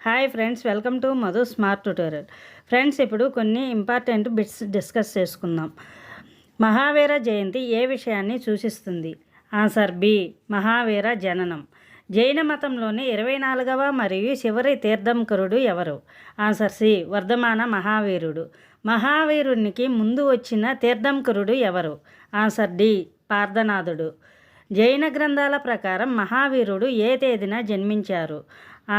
Hi friends, welcome to Madhu smart tutorial. Friends, ఇప్పుడు కొన్ని important bits discuss చేసుకుందాం. మహావీర జయంతి ఏ విషయాన్ని సూచిస్తుంది? ఆన్సర్ బి, మహావీర జననం. జైన మతంలోని 24వ మరియు చివరి తీర్థంకరుడు ఎవరు? ఆన్సర్ సి, వర్ధమాన మహావీరుడు. మహావీరునికి ముందు వచ్చిన తీర్థంకరుడు ఎవరు? Answer D, పార్థనాథుడు. జైన గ్రంథాల ప్రకారం మహావీరుడు ఏ తేదీన జన్మించారు?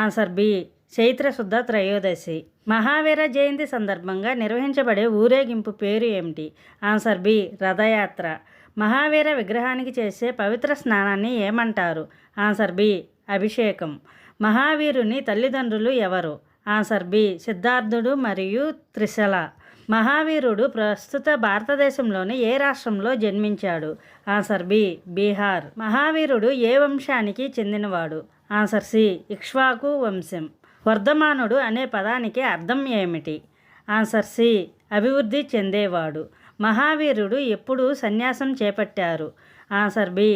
ఆన్సర్ బి, చైత్రశుద్ధ త్రయోదశి. మహావీర జయంతి సందర్భంగా నిర్వహించబడే ఊరేగింపు పేరు ఏమిటి? ఆన్సర్ బి, రథయాత్ర. మహావీర విగ్రహానికి చేసే పవిత్ర స్నానాన్ని ఏమంటారు? ఆన్సర్ బి, అభిషేకం. మహావీరుని తల్లిదండ్రులు ఎవరు? ఆన్సర్ బి, సిద్ధార్థుడు మరియు త్రిశల. మహావీరుడు ప్రస్తుత భారతదేశంలోని ఏ రాష్ట్రంలో జన్మించాడు? Answer B, Bihar. మహావీరుడు ఏ వంశానికి చెందినవాడు? ఆన్సర్ సి, ఇక్ష్వాకు వంశం. వర్ధమానుడు అనే పదానికి అర్థం ఏమిటి? ఆన్సర్ సి, అభివృద్ధి చెందేవాడు. మహావీరుడు ఎప్పుడు సన్యాసం చేపట్టారు? ఆన్సర్ బి,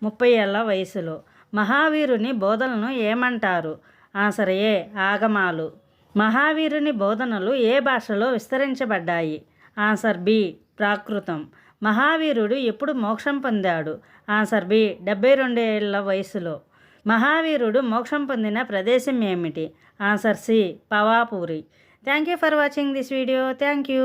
30 ఏళ్ల వయసులో. మహావీరుని బోధనలను ఏమంటారు? ఆన్సర్ ఏ, ఆగమాలు. మహావీరుని బోధనలు ఏ భాషలో విస్తరించబడ్డాయి? ఆన్సర్ బి, ప్రాకృతం. మహావీరుడు ఎప్పుడు మోక్షం పొందాడు? ఆన్సర్ బి, 72 ఏళ్ల వయసులో. మహావీరుడు మోక్షం పొందిన ప్రదేశం ఏమిటి? Answer C, Pavapuri. Thank you for watching this video. Thank you.